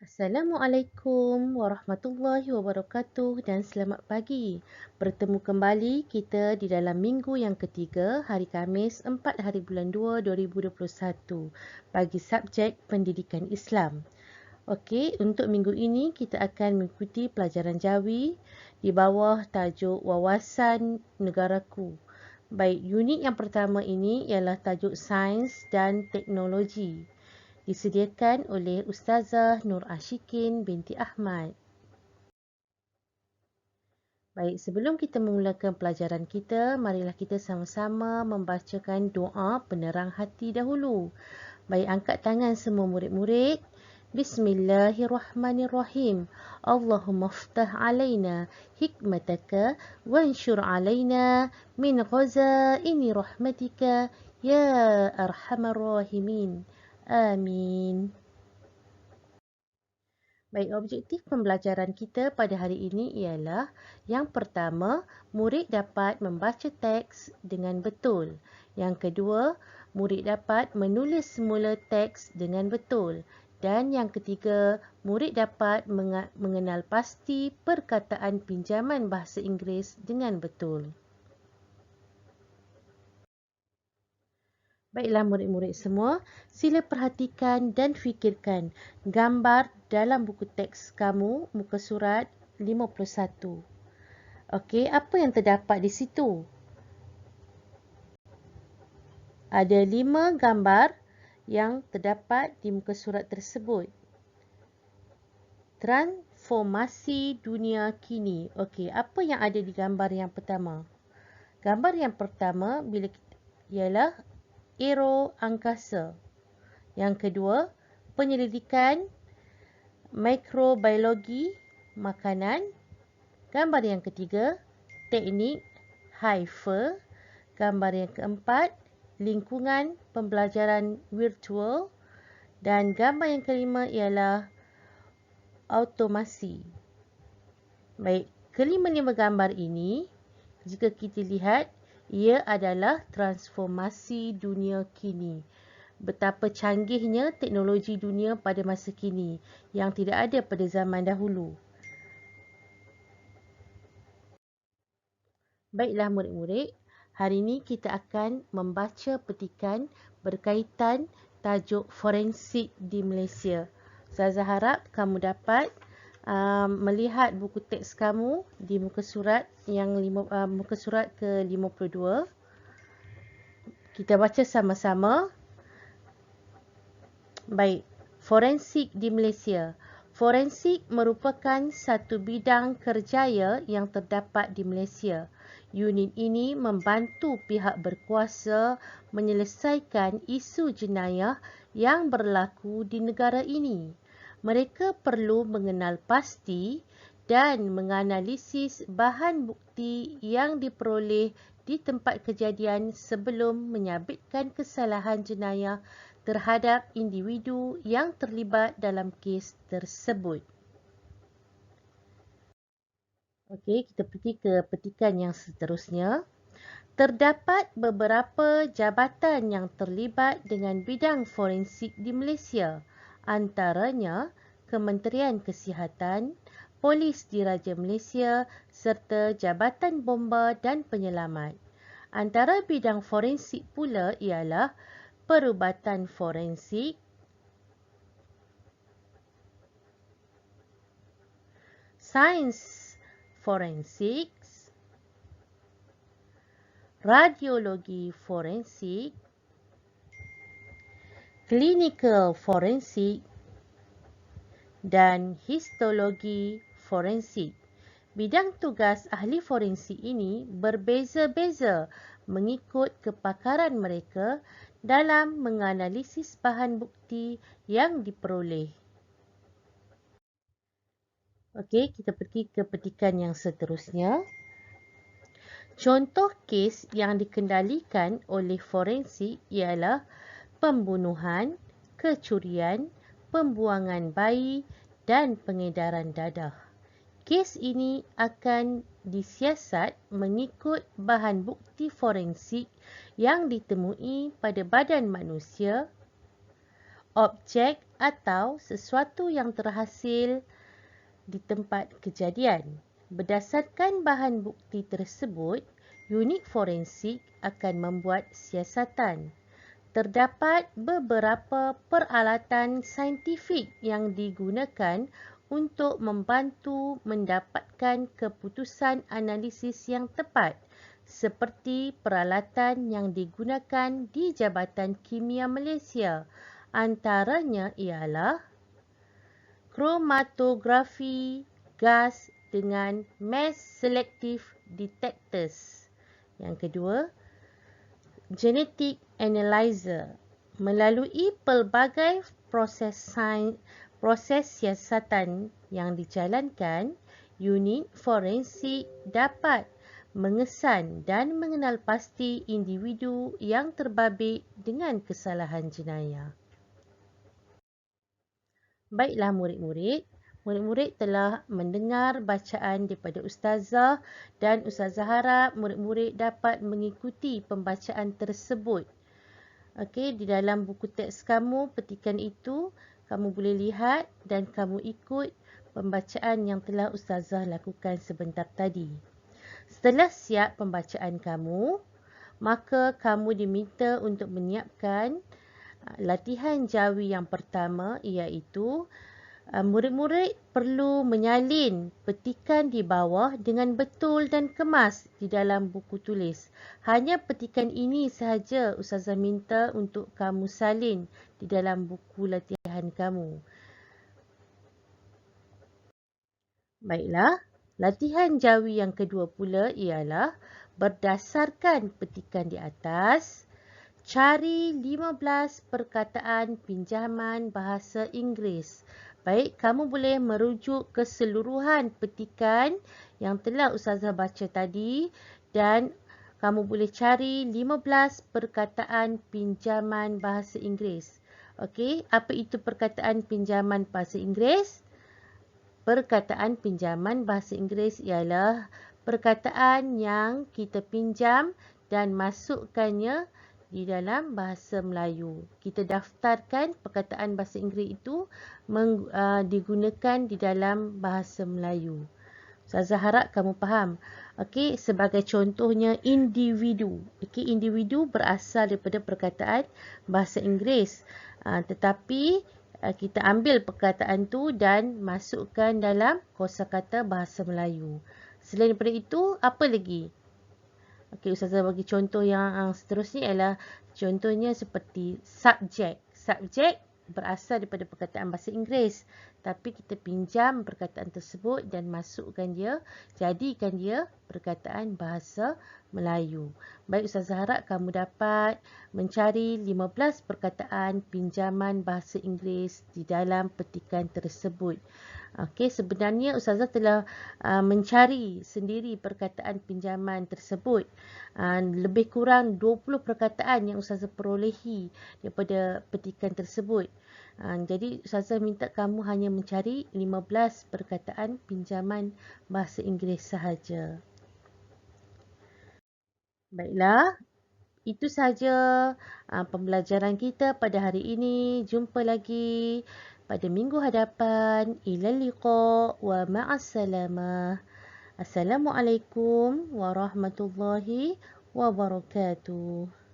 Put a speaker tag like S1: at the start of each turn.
S1: Assalamualaikum warahmatullahi wabarakatuh dan selamat pagi. Bertemu kembali kita di dalam minggu yang ketiga, hari Khamis 4 hari bulan 2 2021 bagi subjek pendidikan Islam. Okey, untuk minggu ini kita akan mengikuti pelajaran Jawi di bawah tajuk Wawasan Negaraku. Baik, unit yang pertama ini ialah tajuk Sains dan Teknologi. Disediakan oleh Ustazah Nur Ashikin binti Ahmad. Baik, sebelum kita memulakan pelajaran kita, marilah kita sama-sama membacakan doa penerang hati dahulu. Baik, angkat tangan semua murid-murid. Bismillahirrahmanirrahim. Allahumma ftah alaina hikmataka wanshur alaina min ghazaini rahmatika ya arhamar rahimin. Amin. Baik, objektif pembelajaran kita pada hari ini ialah yang pertama, murid dapat membaca teks dengan betul. Yang kedua, murid dapat menulis semula teks dengan betul. Dan yang ketiga, murid dapat mengenal pasti perkataan pinjaman bahasa Inggeris dengan betul. Baiklah murid-murid semua, sila perhatikan dan fikirkan gambar dalam buku teks kamu, muka surat 51. Okey, apa yang terdapat di situ? Ada 5 gambar yang terdapat di muka surat tersebut. Transformasi dunia kini. Okey, apa yang ada di gambar yang pertama? Gambar yang pertama ialah aero angkasa. Yang kedua, penyelidikan mikrobiologi makanan. Gambar yang ketiga, teknik HIFE. Gambar yang keempat, lingkungan pembelajaran virtual. Dan gambar yang kelima ialah automasi. Baik, kelima-lima gambar ini, jika kita lihat, ia adalah transformasi dunia kini. Betapa canggihnya teknologi dunia pada masa kini yang tidak ada pada zaman dahulu. Baiklah murid-murid, hari ini kita akan membaca petikan berkaitan tajuk forensik di Malaysia. Ustazah harap kamu dapat melihat buku teks kamu di muka surat muka surat ke-52. Kita baca sama-sama. Baik, forensik di Malaysia. Forensik merupakan satu bidang kerjaya yang terdapat di Malaysia. Unit ini membantu pihak berkuasa menyelesaikan isu jenayah yang berlaku di negara ini. Mereka perlu mengenal pasti dan menganalisis bahan bukti yang diperoleh di tempat kejadian sebelum menyabitkan kesalahan jenayah terhadap individu yang terlibat dalam kes tersebut. Okey, kita pergi ke petikan yang seterusnya. Terdapat beberapa jabatan yang terlibat dengan bidang forensik di Malaysia, antaranya Kementerian Kesihatan, Polis Diraja Malaysia serta Jabatan Bomba dan Penyelamat. Antara bidang forensik pula ialah perubatan forensik, sains forensik, radiologi forensik, clinical forensik dan histologi forensik. Bidang tugas ahli forensik ini berbeza-beza mengikut kepakaran mereka dalam menganalisis bahan bukti yang diperoleh. Okey, kita pergi ke petikan yang seterusnya. Contoh kes yang dikendalikan oleh forensik ialah pembunuhan, kecurian, pembuangan bayi dan pengedaran dadah. Kes ini akan disiasat mengikut bahan bukti forensik yang ditemui pada badan manusia, objek atau sesuatu yang terhasil di tempat kejadian. Berdasarkan bahan bukti tersebut, unit forensik akan membuat siasatan. Terdapat beberapa peralatan saintifik yang digunakan untuk membantu mendapatkan keputusan analisis yang tepat, seperti peralatan yang digunakan di Jabatan Kimia Malaysia. Antaranya ialah kromatografi gas dengan mass selective detectors. Yang kedua, genetic analyzer. Melalui pelbagai proses siasatan yang dijalankan, unit forensik dapat mengesan dan mengenal pasti individu yang terbabit dengan kesalahan jenayah. Baiklah murid-murid telah mendengar bacaan daripada Ustazah dan Ustazah harap murid-murid dapat mengikuti pembacaan tersebut. Okey, di dalam buku teks kamu, petikan itu, kamu boleh lihat dan kamu ikut pembacaan yang telah Ustazah lakukan sebentar tadi. Setelah siap pembacaan kamu, maka kamu diminta untuk menyiapkan latihan jawi yang pertama, iaitu murid-murid perlu menyalin petikan di bawah dengan betul dan kemas di dalam buku tulis. Hanya petikan ini sahaja Ustazah minta untuk kamu salin di dalam buku latihan kamu. Baiklah, latihan jawi yang kedua pula ialah berdasarkan petikan di atas, cari 15 perkataan pinjaman bahasa Inggeris. Baik, kamu boleh merujuk keseluruhan petikan yang telah Ustazah baca tadi dan kamu boleh cari 15 perkataan pinjaman bahasa Inggeris. Okey, apa itu perkataan pinjaman bahasa Inggeris? Perkataan pinjaman bahasa Inggeris ialah perkataan yang kita pinjam dan masukkannya di dalam bahasa Melayu. Kita daftarkan perkataan bahasa Inggeris itu digunakan di dalam bahasa Melayu. Ustazah harap kamu faham. Okey, sebagai contohnya individu. Okey, individu berasal daripada perkataan bahasa Inggeris. Tetapi kita ambil perkataan tu dan masukkan dalam kosakata bahasa Melayu. Selain daripada itu, apa lagi? Okey, Ustazah bagi contoh yang seterusnya ialah contohnya seperti subjek. Subjek berasal daripada perkataan bahasa Inggeris. Tapi kita pinjam perkataan tersebut dan masukkan dia, jadikan dia perkataan bahasa Melayu. Baik, Ustazah harap kamu dapat mencari 15 perkataan pinjaman bahasa Inggeris di dalam petikan tersebut. Okey, sebenarnya Ustazah telah mencari sendiri perkataan pinjaman tersebut. Lebih kurang 20 perkataan yang Ustazah perolehi daripada petikan tersebut. Jadi Ustazah minta kamu hanya mencari 15 perkataan pinjaman bahasa Inggeris sahaja. Baiklah, itu sahaja pembelajaran kita pada hari ini. Jumpa lagi pada minggu hadapan. Ilal liqa wa ma'assalamah. Assalamualaikum warahmatullahi wabarakatuh.